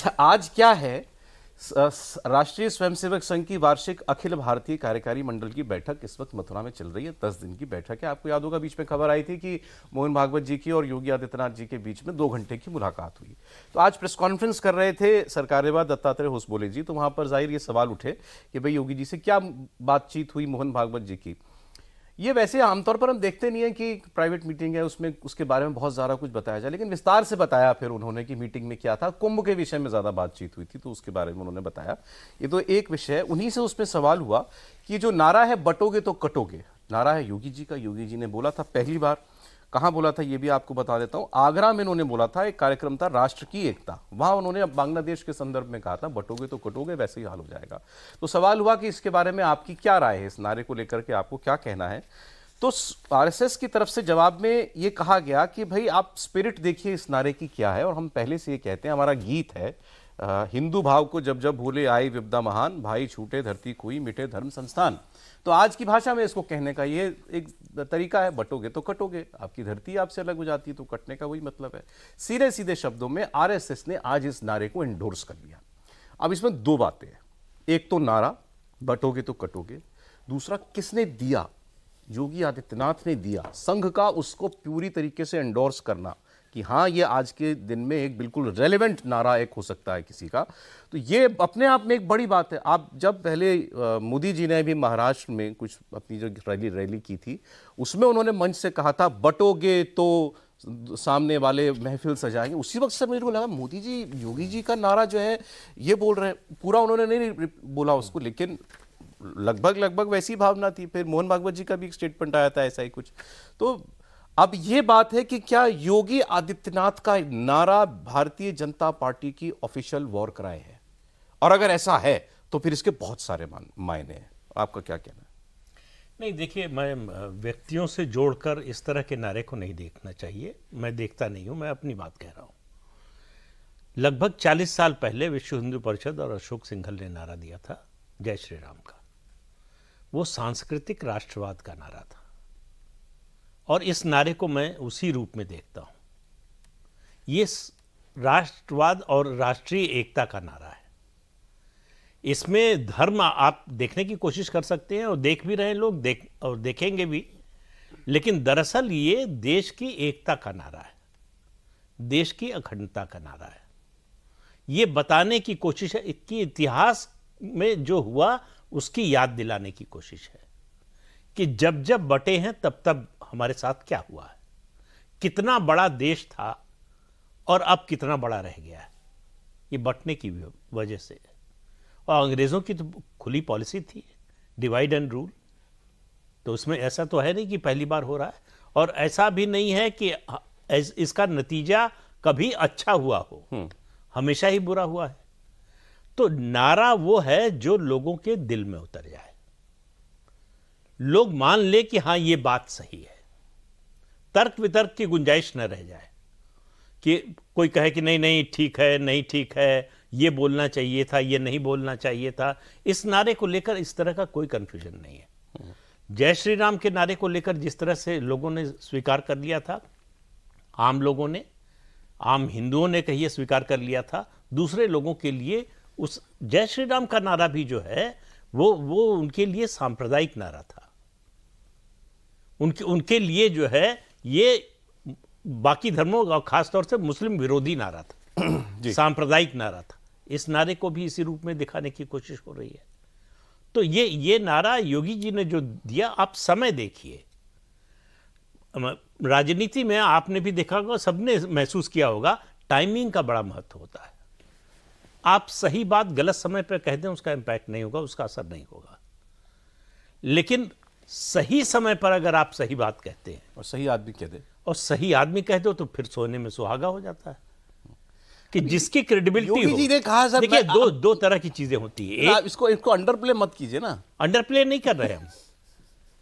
अच्छा, आज क्या है? राष्ट्रीय स्वयंसेवक संघ की वार्षिक अखिल भारतीय कार्यकारी मंडल की बैठक इस वक्त मथुरा में चल रही है। 10 दिन की बैठक है। आपको याद होगा बीच में खबर आई थी कि मोहन भागवत जी की और योगी आदित्यनाथ जी के बीच में 2 घंटे की मुलाकात हुई। तो आज प्रेस कॉन्फ्रेंस कर रहे थे सरकारेवा दत्तात्रेय होसबोले जी, तो वहां पर जाहिर ये सवाल उठे कि भाई योगी जी से क्या बातचीत हुई मोहन भागवत जी की। ये वैसे आमतौर पर हम देखते नहीं है कि प्राइवेट मीटिंग है उसमें उसके बारे में बहुत ज़्यादा कुछ बताया जाए, लेकिन विस्तार से बताया फिर उन्होंने कि मीटिंग में क्या था। कुंभ के विषय में ज़्यादा बातचीत हुई थी तो उसके बारे में उन्होंने बताया। ये तो एक विषय है। उन्हीं से उसमें सवाल हुआ कि जो नारा है बटोगे तो कटोगे, नारा है योगी जी का। योगी जी ने बोला था पहली बार, कहाँ बोला था ये भी आपको बता देता हूँ। आगरा में उन्होंने बोला था, एक कार्यक्रम था राष्ट्र की एकता, वहां उन्होंने बांग्लादेश के संदर्भ में कहा था बटोगे तो कटोगे, वैसे ही हाल हो जाएगा। तो सवाल हुआ कि इसके बारे में आपकी क्या राय है, इस नारे को लेकर के आपको क्या कहना है। तो आरएसएस की तरफ से जवाब में ये कहा गया कि भाई आप स्पिरिट देखिए इस नारे की क्या है, और हम पहले से ये कहते हैं, हमारा गीत है, हिंदू भाव को जब जब भूले आई विपदा महान, भाई छूटे धरती कोई मिटे धर्म संस्थान। तो आज की भाषा में इसको कहने का ये एक तरीका है, बटोगे तो कटोगे, आपकी धरती आपसे अलग हो जाती है तो कटने का वही मतलब है। सीधे सीधे शब्दों में आरएसएस ने आज इस नारे को एंडोर्स कर लिया। अब इसमें 2 बातें हैं, एक तो नारा बटोगे तो कटोगे, दूसरा किसने दिया, योगी आदित्यनाथ ने दिया, संघ का उसको पूरी तरीके से एंडोर्स करना कि हाँ ये आज के दिन में एक बिल्कुल रेलेवेंट नारा एक हो सकता है किसी का। तो ये अपने आप में एक बड़ी बात है। आप जब पहले मोदी जी ने भी महाराष्ट्र में कुछ अपनी जो रैली की थी उसमें उन्होंने मंच से कहा था बटोगे तो सामने वाले महफिल सजाएंगे, उसी वक्त से मेरे को लगा मोदी जी योगी जी का नारा जो है ये बोल रहे हैं। पूरा उन्होंने नहीं बोला उसको, लेकिन लगभग वैसी भावना थी। फिर मोहन भागवत जी का भी एक स्टेटमेंट आया था ऐसा ही कुछ। तो अब ये बात है कि क्या योगी आदित्यनाथ का नारा भारतीय जनता पार्टी की ऑफिशियल वॉर क्राई है, और अगर ऐसा है तो फिर इसके बहुत सारे मायने हैं। आपका क्या कहना है? नहीं देखिए, मैं व्यक्तियों से जोड़कर इस तरह के नारे को नहीं देखना चाहिए। मैं देखता नहीं हूं, मैं अपनी बात कह रहा हूं। लगभग 40 साल पहले विश्व हिंदू परिषद और अशोक सिंघल ने नारा दिया था जय श्री राम का। वो सांस्कृतिक राष्ट्रवाद का नारा था, और इस नारे को मैं उसी रूप में देखता हूं। ये राष्ट्रवाद और राष्ट्रीय एकता का नारा है। इसमें धर्म आप देखने की कोशिश कर सकते हैं, और देख भी रहे हैं लोग, और देखेंगे भी, लेकिन दरअसल ये देश की एकता का नारा है, देश की अखंडता का नारा है। ये बताने की कोशिश है कि इतिहास में जो हुआ उसकी याद दिलाने की कोशिश है कि जब जब बटे हैं तब तब हमारे साथ क्या हुआ है, कितना बड़ा देश था और अब कितना बड़ा रह गया है, ये बटने की वजह से। और अंग्रेज़ों की तो खुली पॉलिसी थी, डिवाइड एंड रूल। तो उसमें ऐसा तो है नहीं कि पहली बार हो रहा है, और ऐसा भी नहीं है कि इसका नतीजा कभी अच्छा हुआ हो, हमेशा ही बुरा हुआ है। तो नारा वो है जो लोगों के दिल में उतर जाए, लोग मान ले कि हां ये बात सही है, तर्क वितर्क की गुंजाइश न रह जाए कि कोई कहे कि नहीं नहीं ठीक है, नहीं ठीक है, ये बोलना चाहिए था, ये नहीं बोलना चाहिए था। इस नारे को लेकर इस तरह का कोई कंफ्यूजन नहीं है। जय श्री राम के नारे को लेकर जिस तरह से लोगों ने स्वीकार कर लिया था, आम लोगों ने, आम हिंदुओं ने कहिए स्वीकार कर लिया था, दूसरे लोगों के लिए उस जय श्री राम का नारा भी जो है वो उनके लिए सांप्रदायिक नारा था। उनके लिए जो है ये बाकी धर्मों और खासतौर से मुस्लिम विरोधी नारा था, सांप्रदायिक नारा था। इस नारे को भी इसी रूप में दिखाने की कोशिश हो रही है। तो ये नारा योगी जी ने जो दिया, आप समय देखिए, राजनीति में आपने भी देखा होगा, सबने महसूस किया होगा, टाइमिंग का बड़ा महत्व होता है। आप सही बात गलत समय पर कह दें, उसका इंपैक्ट नहीं होगा, उसका असर नहीं होगा। लेकिन सही समय पर अगर आप सही बात कहते हैं और सही आदमी कह दे, और सही आदमी कह दो, तो फिर सोने में सुहागा हो जाता है कि जिसकी क्रेडिबिलिटी हो। जी ने कहा सर, देखिए दो तरह की चीजें होती है। एक, इसको अंडरप्ले मत कीजिए ना। अंडरप्ले नहीं कर रहे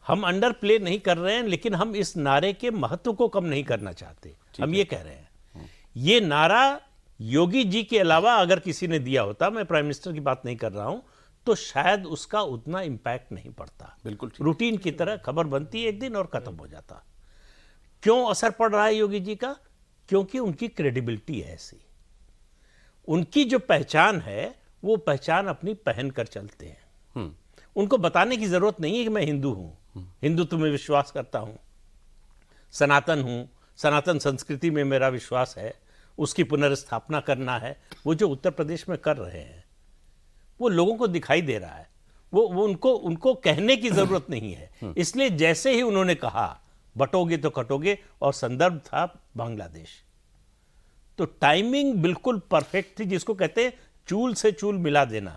हम अंडरप्ले नहीं कर रहे हैं, लेकिन हम इस नारे के महत्व को कम नहीं करना चाहते। हम ये कह रहे हैं ये नारा योगी जी के अलावा अगर किसी ने दिया होता, मैं प्राइम मिनिस्टर की बात नहीं कर रहा हूं, तो शायद उसका उतना इंपैक्ट नहीं पड़ता। बिल्कुल रूटीन की तरह खबर बनती एक दिन और खत्म हो जाता। क्यों असर पड़ रहा है योगी जी का? क्योंकि उनकी क्रेडिबिलिटी है ऐसी, उनकी जो पहचान है वो पहचान अपनी पहन कर चलते हैं। उनको बताने की जरूरत नहीं है कि मैं हिंदू हूं, हिंदुत्व में विश्वास करता हूं, सनातन हूं, सनातन संस्कृति में मेरा विश्वास है, उसकी पुनर्स्थापना करना है। वो जो उत्तर प्रदेश में कर रहे हैं वो लोगों को दिखाई दे रहा है। वो उनको कहने की जरूरत नहीं है। इसलिए जैसे ही उन्होंने कहा बटोगे तो कटोगे, और संदर्भ था बांग्लादेश, तो टाइमिंग बिल्कुल परफेक्ट थी, जिसको कहते हैं चूल से चूल मिला देना।